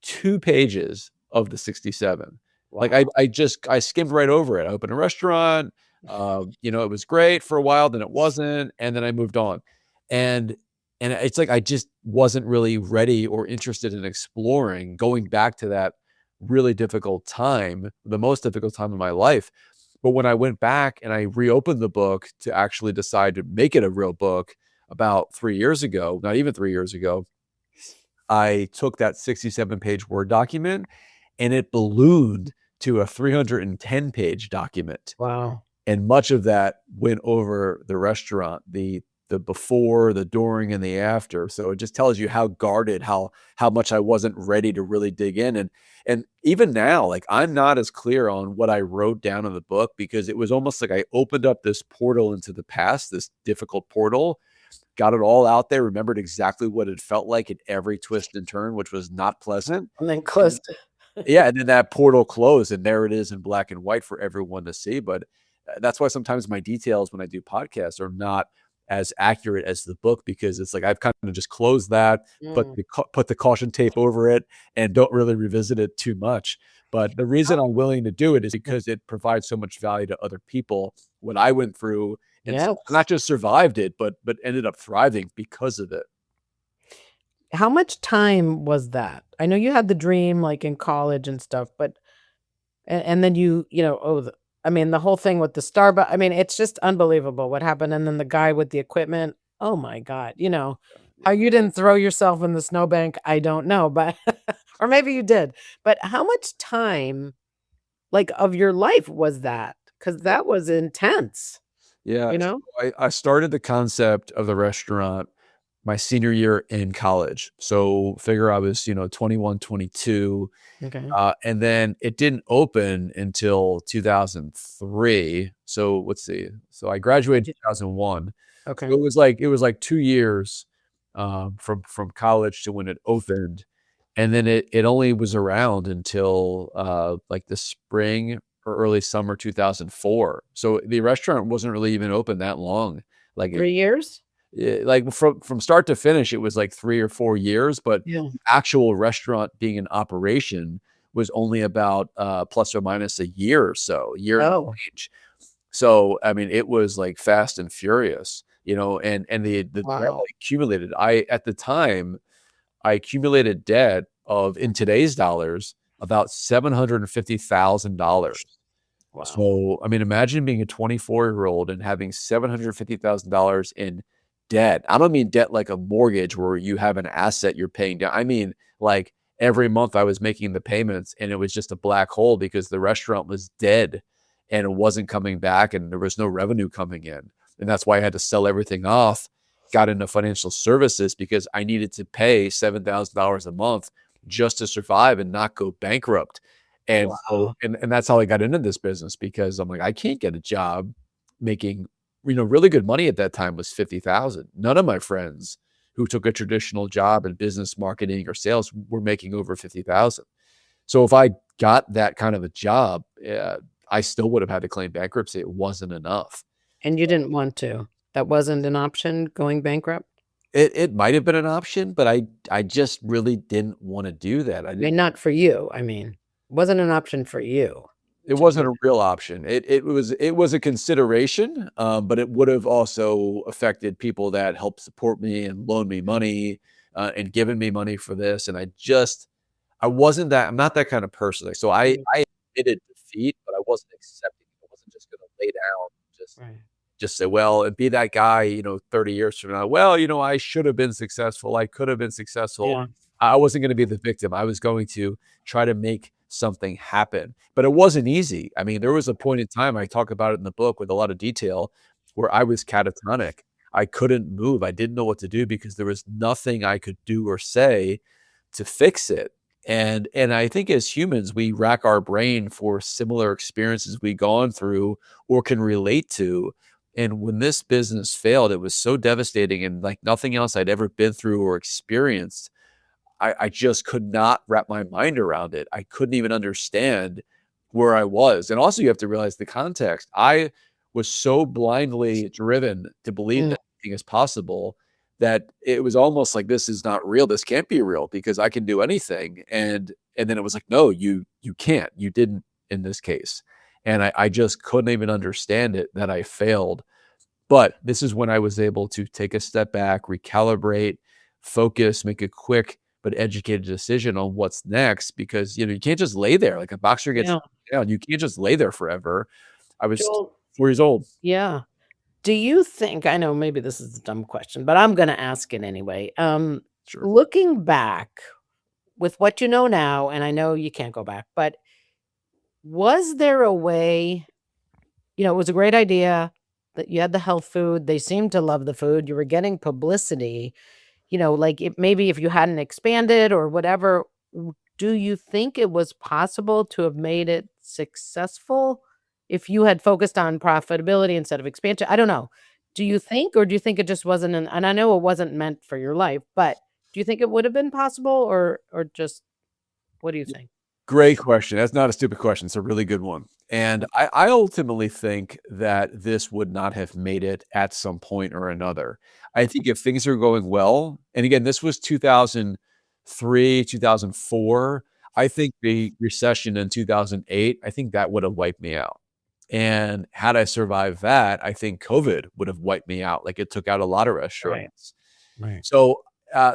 2 pages of the 67.
Wow.
Like I skimmed right over it. I opened a restaurant. It was great for a while, then it wasn't, and then I moved on. And it's like I just wasn't really ready or interested in exploring going back to that really difficult time, the most difficult time in my life. But when I went back and I reopened the book to actually decide to make it a real book about 3 years ago, not even 3 years ago, I took that 67-page Word document and it ballooned to a 310-page document.
Wow.
And much of that went over the restaurant, the before, the during, and the after. So it just tells you how guarded, how much I wasn't ready to really dig in. And even now, like I'm not as clear on what I wrote down in the book, because it was almost like I opened up this portal into the past, this difficult portal. got it all out there, remembered exactly what it felt like at every twist and turn, which was not pleasant.
And then
And
closed.
yeah, and then that portal closed, and there it is in black and white for everyone to see. But that's why sometimes my details when I do podcasts are not as accurate as the book, because it's like I've kind of just closed that,
Mm.
put the caution tape over it, and don't really revisit it too much. But the reason I'm willing to do it is because it provides so much value to other people. What I went through, and
Yes.
not just survived it, but ended up thriving because of it.
How much time was that? I know you had the dream, like, in college and stuff, but and then I mean, the whole thing with the Starbucks, I mean, it's just unbelievable what happened, and then the guy with the equipment, oh my god, how you didn't throw yourself in the snowbank, I don't know, but or maybe you did, but how much time, like, of your life was that? Because that was intense,
Yeah,
you
so
know?
I started the concept of the restaurant my senior year in college. So figure I was, 21, 22.
Okay.
And then it didn't open until 2003. So let's see. So I graduated in 2001. So
Okay.
it was like 2 years from college to when it opened. And then it only was around until like the spring or early summer 2004. So the restaurant wasn't really even open that long. Like
3 years?
like from start to finish, it was like 3 or 4 years, but
Yeah.
actual restaurant being in operation was only about plus or minus a year or so, year and
Oh,
change. So I mean, it was like fast and furious, and the debt I
wow.
accumulated. At the time I accumulated debt of, in today's dollars, about $750,000.
Wow.
So, I mean, imagine being a 24-year-old and having $750,000 in debt. I don't mean debt like a mortgage where you have an asset you're paying down. I mean, like every month I was making the payments and it was just a black hole because the restaurant was dead and it wasn't coming back and there was no revenue coming in. And that's why I had to sell everything off, got into financial services because I needed to pay $7,000 a month just to survive and not go bankrupt. And so,
Wow.
and that's how I got into this business, because I'm like, I can't get a job making, really good money at that time was 50,000. None of my friends who took a traditional job in business marketing or sales were making over 50,000. So if I got that kind of a job, I still would have had to claim bankruptcy. It wasn't enough.
And you didn't want to? That wasn't an option, going bankrupt?
It might have been an option, but I just really didn't want to do that. I
I
didn't.
mean, not for you, I mean, wasn't an option for you
It
to do
wasn't a real option. It was a consideration, but it would have also affected people that helped support me and loaned me money, and given me money for this. And I'm not that kind of person. So I
that.
I admitted defeat, but I wasn't accepting it. I wasn't just going to lay down, just
Right.
just say, well, and be that guy, 30 years from now. Well, I should have been successful. I could have been successful.
Yeah.
I wasn't going to be the victim. I was going to try to make something happen. But it wasn't easy. I mean, there was a point in time, I talk about it in the book with a lot of detail, where I was catatonic. I couldn't move. I didn't know what to do because there was nothing I could do or say to fix it. And I think as humans, we rack our brain for similar experiences we've gone through or can relate to. And when this business failed, it was so devastating, and like nothing else I'd ever been through or experienced. I just could not wrap my mind around it. I couldn't even understand where I was. And also, you have to realize the context. I was so blindly driven to believe
Mm.
that anything is possible that it was almost like, this is not real. This can't be real because I can do anything. And then it was like, no, you can't. You didn't in this case. And I just couldn't even understand it, that I failed. But this is when I was able to take a step back, recalibrate, focus, make a quick but educated decision on what's next, because you can't just lay there like a boxer gets
Yeah.
down. You can't just lay there forever. I was
Joel,
4 years old.
yeah. Do you think, I know maybe this is a dumb question, but I'm gonna ask it anyway.
Sure.
Looking back with what you know now, and I know you can't go back, but was there a way, it was a great idea that you had the health food, they seemed to love the food, you were getting publicity, like, maybe if you hadn't expanded or whatever, do you think it was possible to have made it successful if you had focused on profitability instead of expansion? I don't know. Do you think, or do you think it just wasn't and I know it wasn't meant for your life, but do you think it would have been possible, or just what do you think?
Great question. That's not a stupid question. It's a really good one. And I ultimately think that this would not have made it at some point or another. I think if things are going well, and again, this was 2003, 2004. I think the recession in 2008, I think that would have wiped me out. And had I survived that, I think COVID would have wiped me out like it took out a lot of
Right.
restaurants.
Right.
So,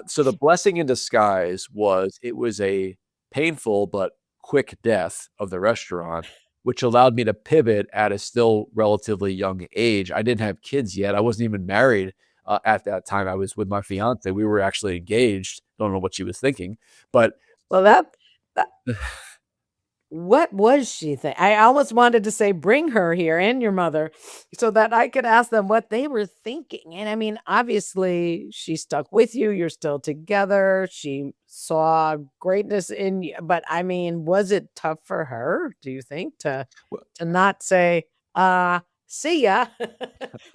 so the blessing in disguise was it was a painful but quick death of the restaurant, which allowed me to pivot at a still relatively young age. I didn't have kids yet. I wasn't even married at that time. I was with my fiance. We were actually engaged. Don't know what she was thinking, but
Well, that what was she I almost wanted to say, bring her here and your mother so that I could ask them what they were thinking. And I mean, obviously, she stuck with you. You're still together. She saw greatness in you. But I mean, was it tough for her, do you think, to not say, see ya.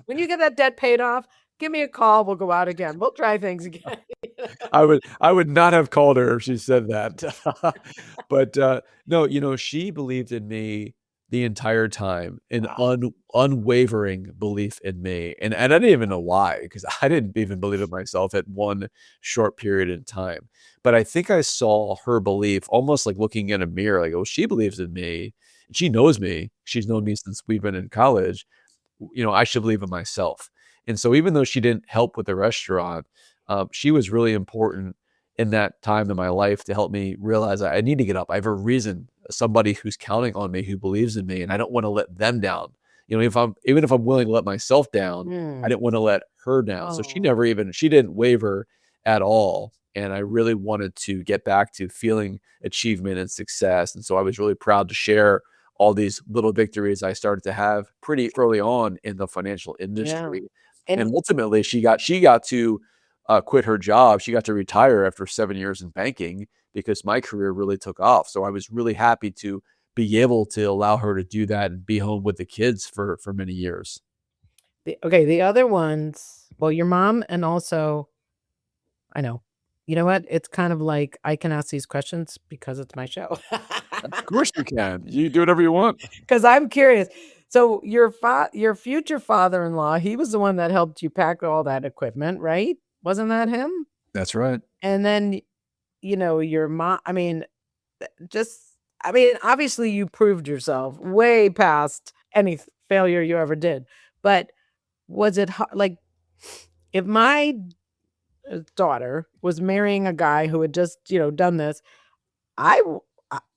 When you get that debt paid off, give me a call. We'll go out again. We'll try things again.
I would not have called her if she said that. But, no, she believed in me the entire time, an
Wow.
unwavering belief in me, and I didn't even know why, because I didn't even believe it myself at one short period in time. But I think I saw her belief almost like looking in a mirror, like, "Oh, she believes in me. She knows me. She's known me since we've been in college. I should believe in myself." And so even though she didn't help with the restaurant, she was really important in that time in my life to help me realize I need to get up. I have a reason, somebody who's counting on me, who believes in me, and I don't want to let them down. Even if I'm willing to let myself down, I
Hmm.
didn't want to let her down. So
Oh,
she didn't waver at all. And I really wanted to get back to feeling achievement and success. And so I was really proud to share all these little victories I started to have pretty early on in the financial
yeah.
industry.
And
And ultimately, she got to quit her job. She got to retire after 7 years in banking because my career really took off. So I was really happy to be able to allow her to do that and be home with the kids for many years.
the other ones, well, your mom, and also I know. You know what? It's kind of like I can ask these questions because it's my show.
Of course you can. You do whatever you want.
Because I'm curious. So your future father-in-law, he was the one that helped you pack all that equipment, right? Wasn't that him?
That's right.
And then, your mom, I mean, just I mean, obviously you proved yourself way past any failure you ever did. But was it like if my daughter was marrying a guy who had just, done this, I w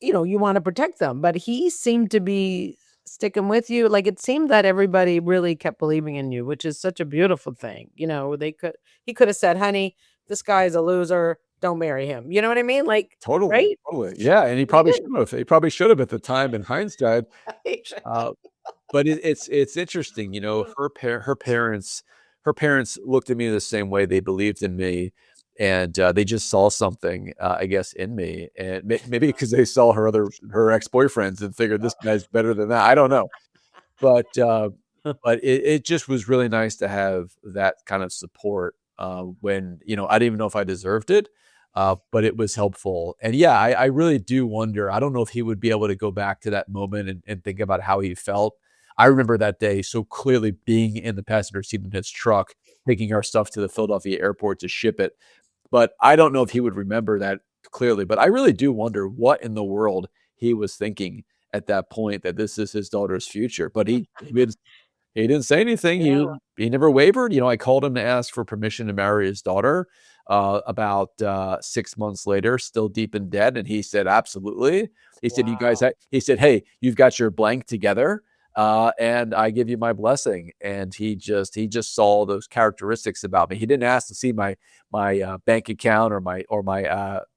you wanna protect them, but he seemed to be sticking with you, like, it seemed that everybody really kept believing in you, which is such a beautiful thing, he coulda said, "Honey, this guy's a loser, don't marry him." You know what I mean? Like,
Totally,
right?
totally. Yeah, and he
But he
probably should
didn't.
have. He probably should have at the time in hindsight. Uh, but it's interesting, her parents looked at me the same way. They believed in me, and, they just saw something, I guess, in me, and maybe because they saw her ex-boyfriends and figured, "This guy's better than that." I don't know. But, but it just was really nice to have that kind of support, when, I didn't even know if I deserved it, but it was helpful. And yeah, I really do wonder, I don't know if he would be able to go back to that moment and think about how he felt. I remember that day so clearly being in the passenger seat in his truck, taking our stuff to the Philadelphia airport to ship it. But I don't know if he would remember that clearly, but I really do wonder what in the world he was thinking at that point, that this is his daughter's future. But he didn't say anything.
Yeah,
He never wavered. I called him to ask for permission to marry his daughter, about, 6 months later, still deep in debt, and he said, "Absolutely." He said, "You guys
wow.
ha" he said, "Hey, you've got your blank together, and I give you my blessing." And he just saw those characteristics about me. He didn't ask to see my bank account or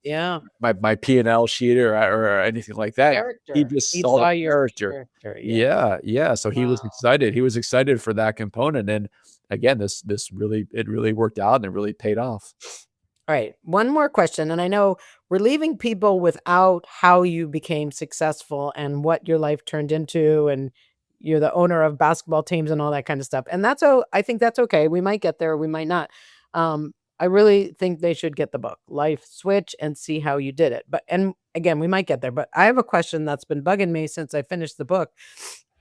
Yeah,
my P&L sheet or anything like that. He
character.
just
He
saw the
saw your
character.
character, yeah.
Yeah, yeah, so he was
Wow.
excited. He was excited for that component, and again, this really worked out, and it really paid off.
All right, one more question, and I know we're leaving people without how you became successful and what your life turned into, and you're the owner of basketball teams and all that kind of stuff. And I think that's okay. We might get there, we might not. I really think they should get the book, Life Switch, and see how you did it. And again, we might get there, but I have a question that's been bugging me since I finished the book.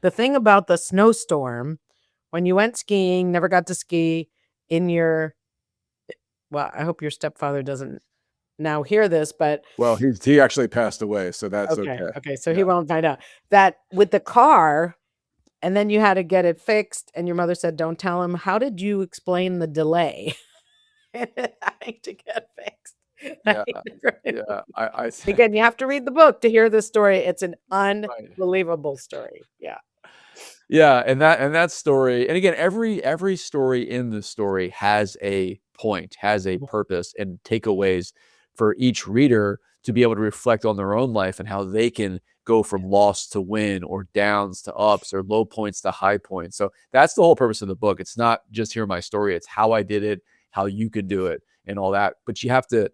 The thing about the snowstorm, when you went skiing, never got to ski well, I hope your stepfather doesn't now hear this, but
Well, he actually passed away, so that's
okay.
okay.
Okay, so
Yeah.
he won't find out. That with the car, and then you had to get it fixed, and your mother said, "Don't tell him." How did you explain the delay in it having to get fixed?
Yeah,
Yeah.
I
Again, you have to read the book to hear this story. It's an
right.
unbelievable story. Yeah.
Yeah, and that story, and again, every story in the story has a point, has a purpose, and takeaways for each reader to be able to reflect on their own life and how they can go from loss to win, or downs to ups, or low points to high points. So that's the whole purpose of the book. It's not just hear my story; it's how I did it, how you can do it, and all that. But you have to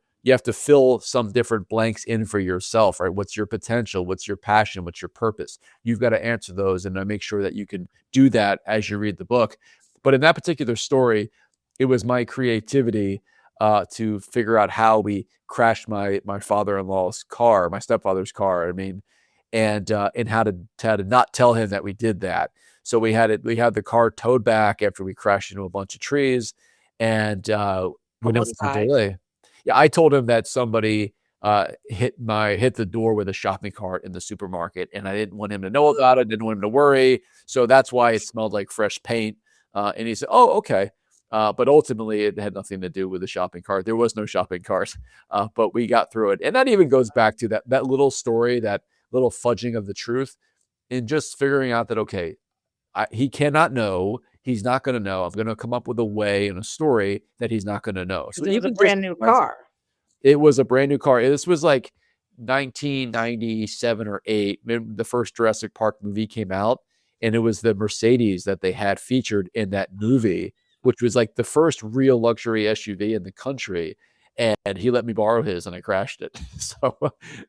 fill some different blanks in for yourself, right? What's your potential? What's your passion? What's your purpose? You've got to answer those, and I make sure that you can do that as you read the book. But in that particular story, it was my creativity to figure out how we crashed my father-in-law's car, my stepfather's car. I mean, and how to not tell him that we did that. So we had the car towed back after we crashed into a bunch of trees, and we never
Almost
had
died.
delay. Yeah, I told him that somebody hit the door with a shopping cart in the supermarket, and I didn't want him to know about it. Didn't want him to worry. So that's why it smelled like fresh paint. And he said, "Oh, okay." But ultimately, it had nothing to do with the shopping cart. There was no shopping cart, but we got through it. And that even goes back to that little story, that little fudging of the truth, and just figuring out that, okay, he cannot know. He's not going to know. I'm going to come up with a way and a story that he's not going to know. So
It was a
even
brand new car.
it was a brand new car. This was like 1997 or 8. The first Jurassic Park movie came out, and it was the Mercedes that they had featured in that movie, which was like the first real luxury SUV in the country. And he let me borrow his, and I crashed it. So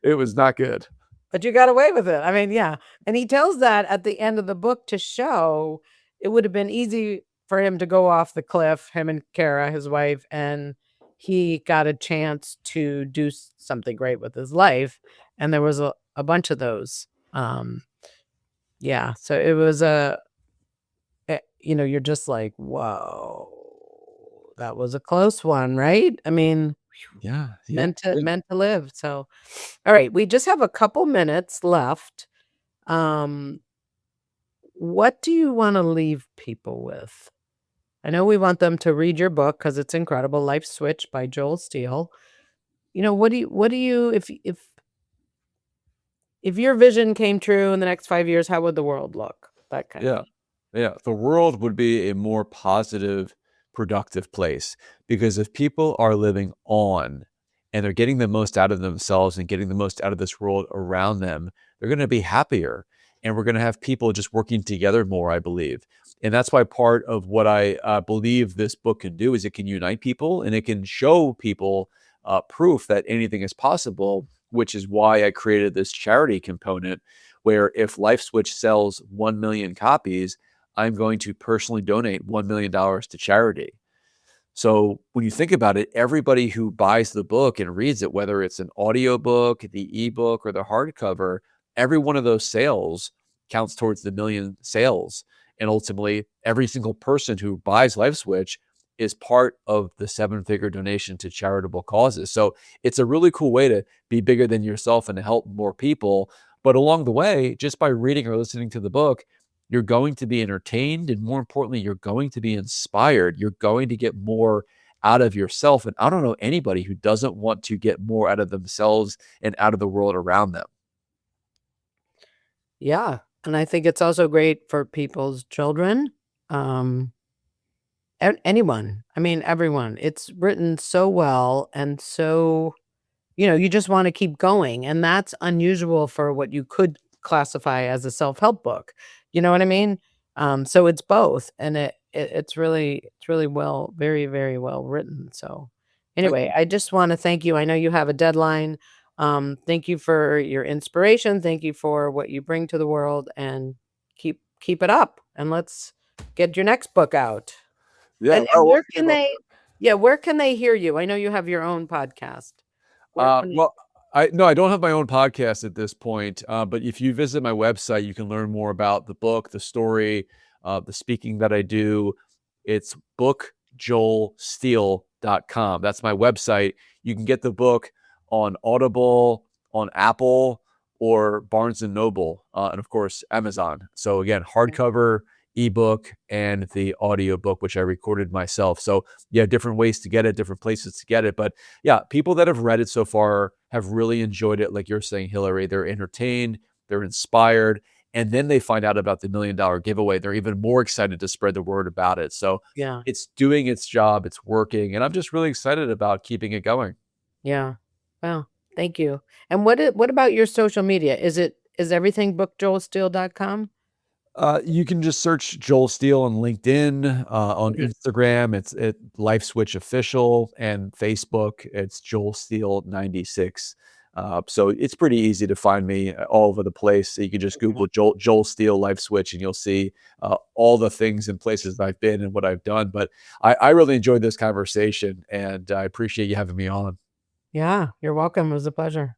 it was not good.
But you got away with it. I mean, yeah. And he tells that at the end of the book to show it would have been easy for him to go off the cliff, him and Kara, his wife, and he got a chance to do something great with his life. And there was a bunch of those. Yeah. So it was you're just like, whoa, that was a close one, right? I mean,
Yeah.
meant to live. So, all right, we just have a couple minutes left. What do you want to leave people with? I know we want them to read your book because it's incredible, Life Switch by Joel Steele. What do you if your vision came true in the next 5 years, how would the world look? That kind of.
Yeah. The world would be a more positive, productive place, because if people are living on and they're getting the most out of themselves and getting the most out of this world around them, they're going to be happier. And we're going to have people just working together more, I believe. And that's why part of what I believe this book can do is it can unite people, and it can show people proof that anything is possible, which is why I created this charity component, where if Life Switch sells 1 million copies, I'm going to personally donate $1 million to charity. So when you think about it, everybody who buys the book and reads it, whether it's an audiobook, the ebook, or the hardcover, every one of those sales counts towards the million sales. And ultimately, every single person who buys Life Switch is part of the 7-figure donation to charitable causes. So it's a really cool way to be bigger than yourself and to help more people. But along the way, just by reading or listening to the book, you're going to be entertained, and more importantly, you're going to be inspired. You're going to get more out of yourself. And I don't know anybody who doesn't want to get more out of themselves and out of the world around them.
Yeah. And I think it's also great for people's children. Anyone. I mean, everyone. It's written so well, and so, you just want to keep going. And that's unusual for what you could classify as a self-help book. You know what I mean? So it's both, and it's really well, very, very well written. So anyway, I just want to thank you. I know you have a deadline. Thank you for your inspiration. Thank you for what you bring to the world, and keep keep it up and let's get your next book out.
Yeah.
And where can they hear you? I know you have your own podcast.
Well, I don't have my own podcast at this point. But if you visit my website, you can learn more about the book, the story, the speaking that I do. It's bookjoelsteele.com. That's my website. You can get the book on Audible, on Apple, or Barnes and Noble, and of course, Amazon. So again, hardcover, ebook, and the audio book, which I recorded myself. So yeah, different ways to get it, different places to get it. But yeah, people that have read it so far have really enjoyed it. Like you're saying, Hilary, they're entertained, they're inspired, and then they find out about the $1 million giveaway. They're even more excited to spread the word about it. So
Yeah.
it's doing its job, it's working, and I'm just really excited about keeping it going.
Yeah. Well, thank you. And what about your social media? Is everything bookjoelsteele.com?
You can just search Joel Steele on LinkedIn, on Instagram. It's Life Switch Official, and Facebook. It's Joel Steele 96. So it's pretty easy to find me all over the place. So you can just Google Joel Steele Life Switch, and you'll see all the things and places I've been and what I've done. But I really enjoyed this conversation, and I appreciate you having me on.
Yeah, you're welcome. It was a pleasure.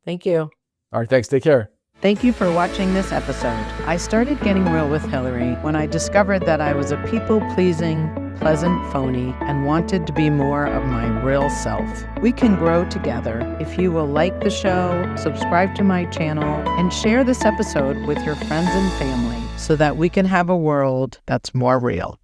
Thank you.
All right, thanks. Take care.
Thank you for watching this episode. I started getting real with Hilary when I discovered that I was a people-pleasing, pleasant phony and wanted to be more of my real self. We can grow together if you will like the show, subscribe to my channel, and share this episode with your friends and family so that we can have a world that's more real.